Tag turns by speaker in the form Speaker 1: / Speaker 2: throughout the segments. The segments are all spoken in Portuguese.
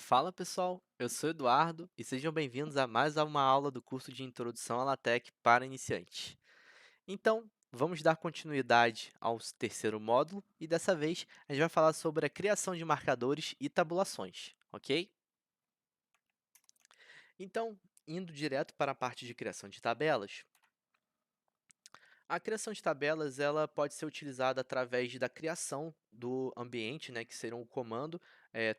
Speaker 1: Fala pessoal, eu sou Eduardo e sejam bem-vindos a mais uma aula do curso de Introdução à LaTeX para iniciantes. Então, vamos dar continuidade ao terceiro módulo e dessa vez a gente vai falar sobre a criação de marcadores e tabulações, ok? Então, indo direto para a parte de criação de tabelas, a criação de tabelas ela pode ser utilizada através da criação do ambiente, né, que seria um comando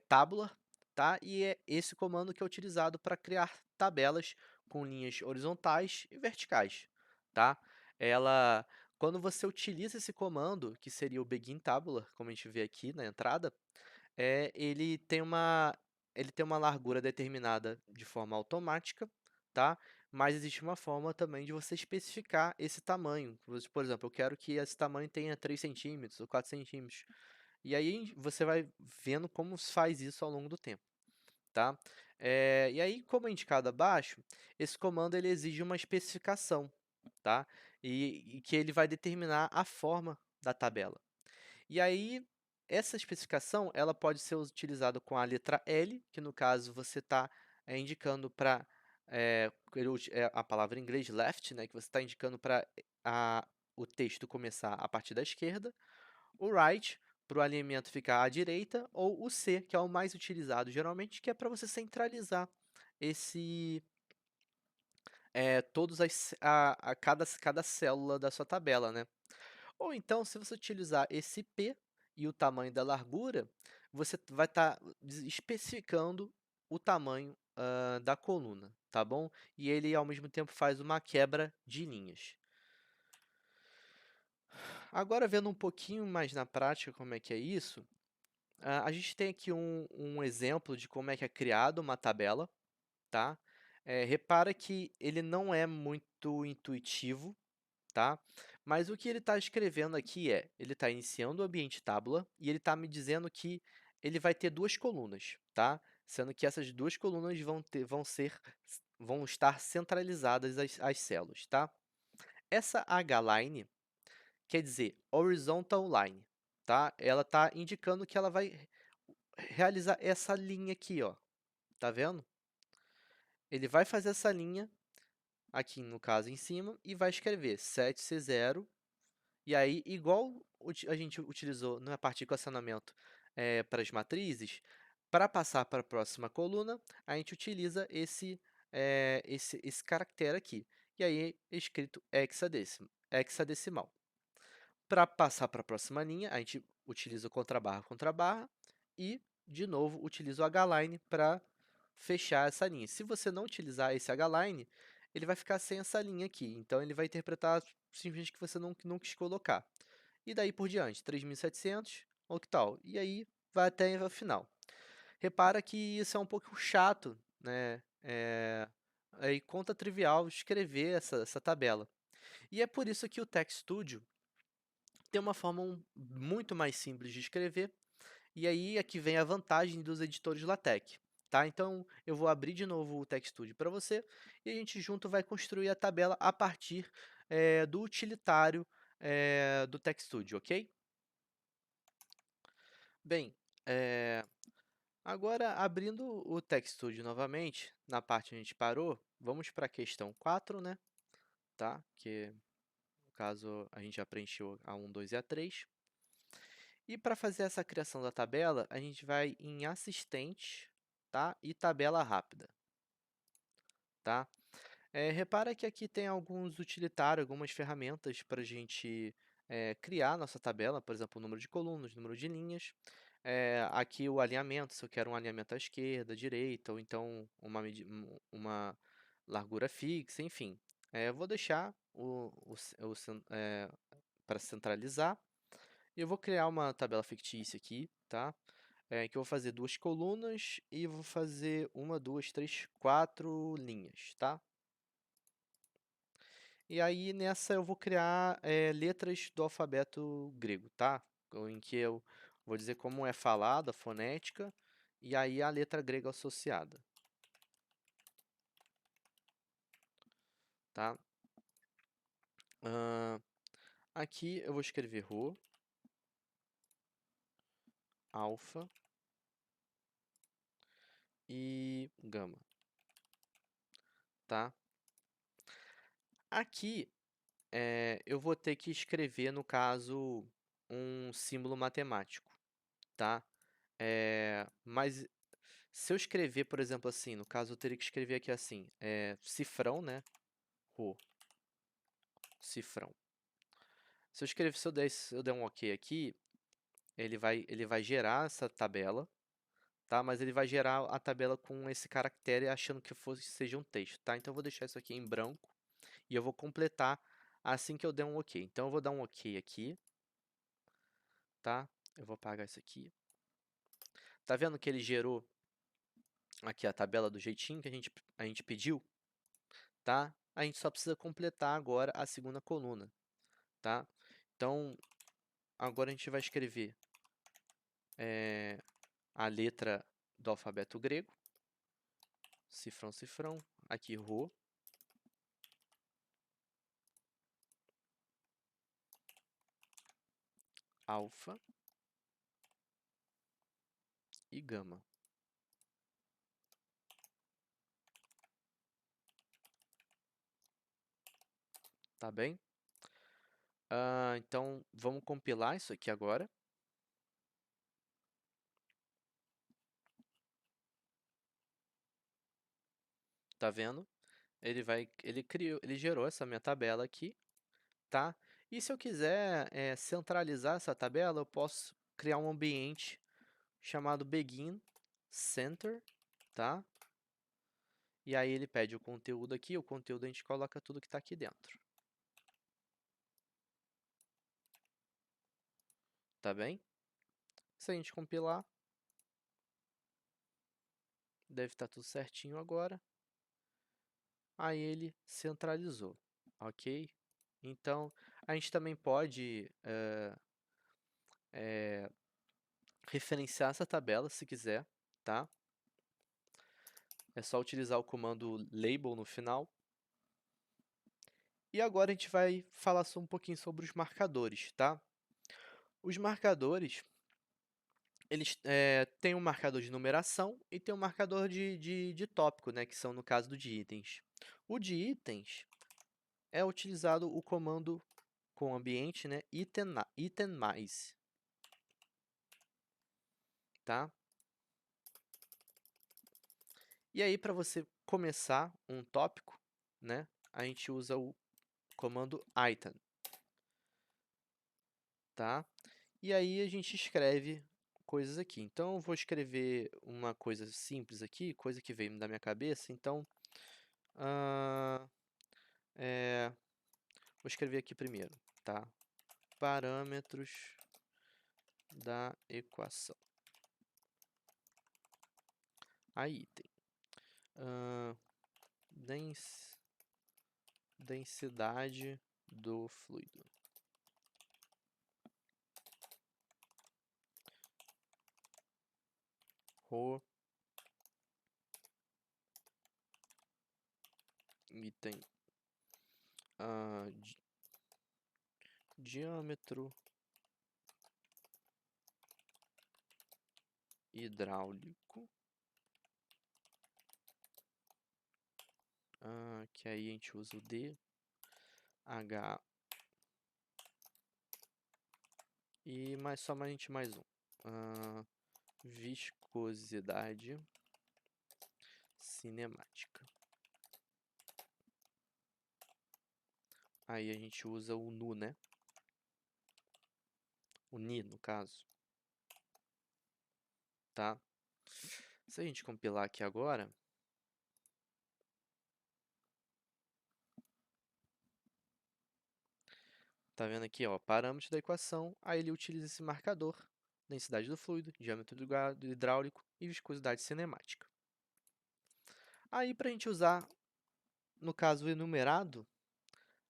Speaker 1: tabular, tá? E é esse comando que é utilizado para criar tabelas com linhas horizontais e verticais, tá? Ela, quando você utiliza esse comando, que seria o begin tabular, como a gente vê aqui na entrada, ele tem uma largura determinada de forma automática, tá? Mas existe uma forma também de você especificar esse tamanho. Por exemplo, eu quero que esse tamanho tenha 3 centímetros ou 4 centímetros. E aí você vai vendo como se faz isso ao longo do tempo, tá? E aí, como é indicado abaixo, esse comando ele exige uma especificação, tá? E que ele vai determinar a forma da tabela. E aí, essa especificação ela pode ser utilizada com a letra L, que no caso você está indicando para a palavra em inglês left, né, que você está indicando para o texto começar a partir da esquerda, o right para o alinhamento ficar à direita, ou o C, que é o mais utilizado geralmente, que é para você centralizar esse todos cada célula da sua tabela, né? Ou então, se você utilizar esse P e o tamanho da largura, você vai estar especificando o tamanho da coluna, tá bom? E ele, ao mesmo tempo, faz uma quebra de linhas. Agora, vendo um pouquinho mais na prática como é que é isso, a gente tem aqui um exemplo de como é que é criado uma tabela, tá? Repara que ele não é muito intuitivo, tá? Mas o que ele está escrevendo aqui ele está iniciando o ambiente tábula e ele está me dizendo que ele vai ter duas colunas, tá? Sendo que essas duas colunas vão estar centralizadas as células, tá? Essa H-line quer dizer horizontal line, tá? Ela está indicando que ela vai realizar essa linha aqui, ó. Tá vendo? Ele vai fazer essa linha aqui, no caso, em cima, e vai escrever 7C0. E aí, igual a gente utilizou na parte de equacionamento para as matrizes, para passar para a próxima coluna, a gente utiliza esse caractere aqui. E aí é escrito hexadecimal. Para passar para a próxima linha, a gente utiliza o contrabarra, e, de novo, utiliza o H-line para fechar essa linha. Se você não utilizar esse H-line, ele vai ficar sem essa linha aqui. Então, ele vai interpretar simplesmente que você não quis colocar. E daí por diante, 3.700, octal. E aí vai até o final. Repara que isso é um pouco chato, né? É conta trivial escrever essa tabela. E é por isso que o TextStudio tem uma forma muito mais simples de escrever. E aí aqui vem a vantagem dos editores LaTeX. Tá? Então, eu vou abrir de novo o TextStudio para você e a gente junto vai construir a tabela a partir do utilitário do TextStudio, ok? Bem, agora abrindo o TextStudio novamente, na parte onde a gente parou, vamos para a questão 4, né? Tá? Que, no caso, a gente já preencheu a 1, 2 e a 3. E para fazer essa criação da tabela, a gente vai em assistente, tá? E tabela rápida, tá? Repara que aqui tem alguns utilitários, algumas ferramentas para a gente criar nossa tabela, por exemplo, o número de colunas, número de linhas. Aqui o alinhamento, se eu quero um alinhamento à esquerda, à direita, ou então uma largura fixa, enfim. Eu vou deixar para centralizar. E eu vou criar uma tabela fictícia aqui, tá? Que eu vou fazer duas colunas e vou fazer uma, duas, três, quatro linhas, tá? E aí, nessa, eu vou criar letras do alfabeto grego, tá? Em que eu vou dizer como é falada, a fonética, e aí a letra grega associada, tá? Aqui eu vou escrever Rho, alfa, gama, tá? Aqui, eu vou ter que escrever, no caso, um símbolo matemático, tá? Mas se eu escrever, por exemplo, assim, no caso eu teria que escrever aqui assim, cifrão, né? Rho, cifrão. Se eu der um OK aqui, ele vai gerar essa tabela, tá? Mas ele vai gerar a tabela com esse caractere achando que seja um texto, tá? Então eu vou deixar isso aqui em branco e eu vou completar assim que eu der um OK. Então eu vou dar um OK aqui, tá? Eu vou apagar isso aqui. Tá vendo que ele gerou aqui a tabela do jeitinho que a gente pediu, tá? A gente só precisa completar agora a segunda coluna, tá? Então, agora a gente vai escrever a letra do alfabeto grego, cifrão, cifrão, aqui Rho, alfa e gama, tá bem? Então, vamos compilar isso aqui agora. Tá vendo? Ele gerou essa minha tabela aqui, tá? E se eu quiser centralizar essa tabela, eu posso criar um ambiente chamado begin center, tá? E aí ele pede o conteúdo aqui, o conteúdo a gente coloca tudo que está aqui dentro. Tá bem? Se a gente compilar, deve estar tudo certinho agora. Aí ele centralizou, ok? Então, a gente também pode referenciar essa tabela se quiser, tá? É só utilizar o comando label no final. E agora a gente vai falar só um pouquinho sobre os marcadores, tá? Os marcadores, eles têm um marcador de numeração e tem um marcador de tópico, né? Que são, no caso, do de itens. O de itens é utilizado o comando com ambiente, né? Itemize, tá? E aí, para você começar um tópico, né? A gente usa o comando item, tá? E aí a gente escreve coisas aqui. Então, eu vou escrever uma coisa simples aqui, coisa que veio da minha cabeça. Então, ah, vou escrever aqui primeiro, tá? Parâmetros da equação. A item. Densidade do fluido. Rho. Item. Diâmetro hidráulico. Que aí a gente usa o D, H e somente mais um. Viscosidade cinemática. Aí a gente usa o nu, né? O ni, no caso. Tá? Se a gente compilar aqui agora, tá vendo aqui, ó, parâmetros da equação, aí ele utiliza esse marcador, densidade do fluido, diâmetro do hidráulico e viscosidade cinemática. Aí, para a gente usar, no caso enumerado,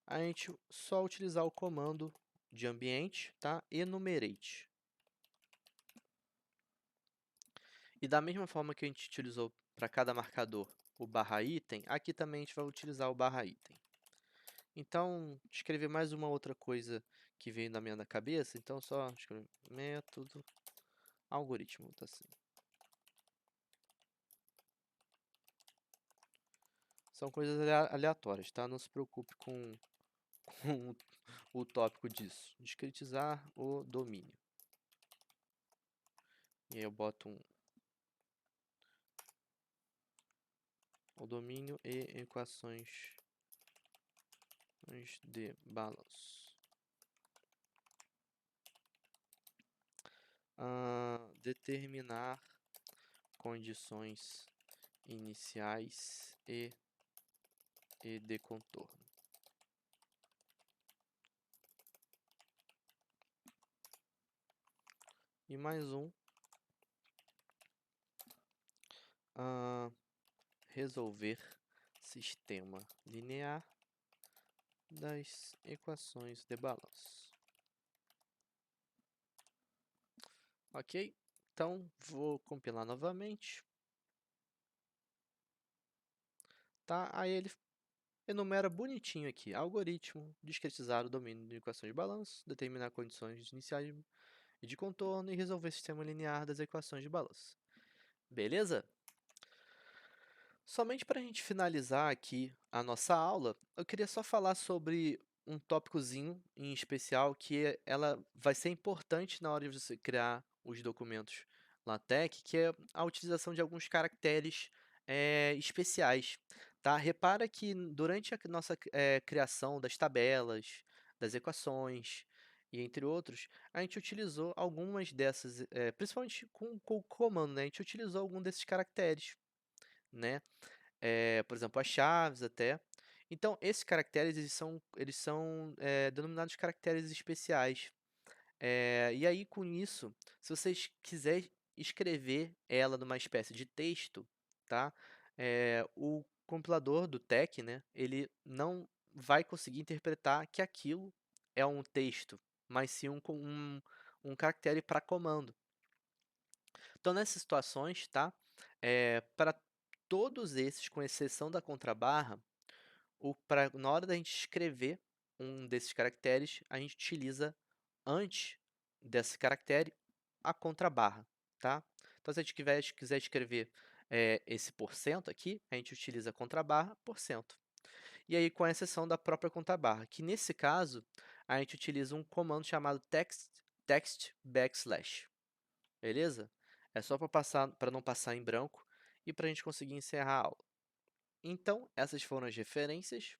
Speaker 1: a gente só utilizar o comando de ambiente, tá? Enumerate. E da mesma forma que a gente utilizou para cada marcador o barra item, aqui também a gente vai utilizar o barra item. Então, escrever mais uma outra coisa que veio na minha cabeça, então só escrever método, algoritmo, tá assim. São coisas aleatórias, tá? Não se preocupe com, com o tópico disso. Discretizar o domínio. E aí eu boto o domínio e equações de balanço. Determinar condições iniciais e de contorno. E mais resolver sistema linear das equações de balanço. Ok? Então, vou compilar novamente. Tá? Aí ele enumera bonitinho aqui. Algoritmo, discretizar o domínio de equações de balanço, determinar condições iniciais e de contorno e resolver sistema linear das equações de balanço. Beleza? Somente para a gente finalizar aqui a nossa aula, eu queria só falar sobre um tópicozinho em especial que ela vai ser importante na hora de você criar os documentos LaTeX, que é a utilização de alguns caracteres especiais, tá? Repara que durante a nossa criação das tabelas, das equações e entre outros, a gente utilizou algumas dessas, principalmente com o comando, né? A gente utilizou algum desses caracteres, né? Por exemplo, as chaves até. Então, esses caracteres eles são denominados caracteres especiais. E aí, com isso, se vocês quiserem escrever ela numa espécie de texto, tá? O compilador do TeX, né, ele não vai conseguir interpretar que aquilo é um texto, mas sim um caractere para comando. Então, nessas situações, tá? Para todos esses, com exceção da contrabarra, na hora da gente escrever um desses caracteres, a gente utiliza antes desse caractere a contrabarra, tá? Então, se a gente quiser escrever esse porcento aqui, a gente utiliza a contrabarra porcento. E aí, com exceção da própria contrabarra, que nesse caso, a gente utiliza um comando chamado text backslash. Beleza? É só para não passar em branco e para a gente conseguir encerrar a aula. Então, essas foram as referências.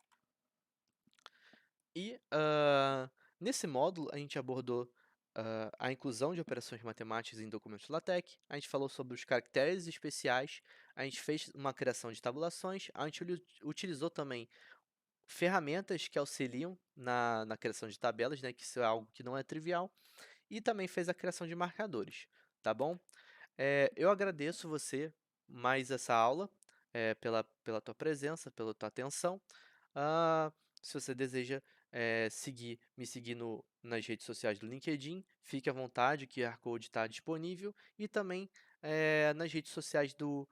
Speaker 1: E nesse módulo, a gente abordou a inclusão de operações matemáticas em documentos LaTeX, a gente falou sobre os caracteres especiais, a gente fez uma criação de tabulações, a gente utilizou também ferramentas que auxiliam na criação de tabelas, né, que isso é algo que não é trivial, e também fez a criação de marcadores, tá bom? Eu agradeço você mais essa aula, pela tua presença, pela tua atenção. Se você deseja me seguir nas redes sociais do LinkedIn, fique à vontade, o QR Code está disponível. E também nas redes sociais do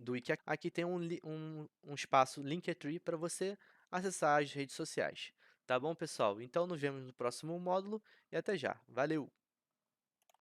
Speaker 1: Wiki. Aqui tem um espaço Linktree para você acessar as redes sociais. Tá bom, pessoal? Então, nos vemos no próximo módulo e até já. Valeu!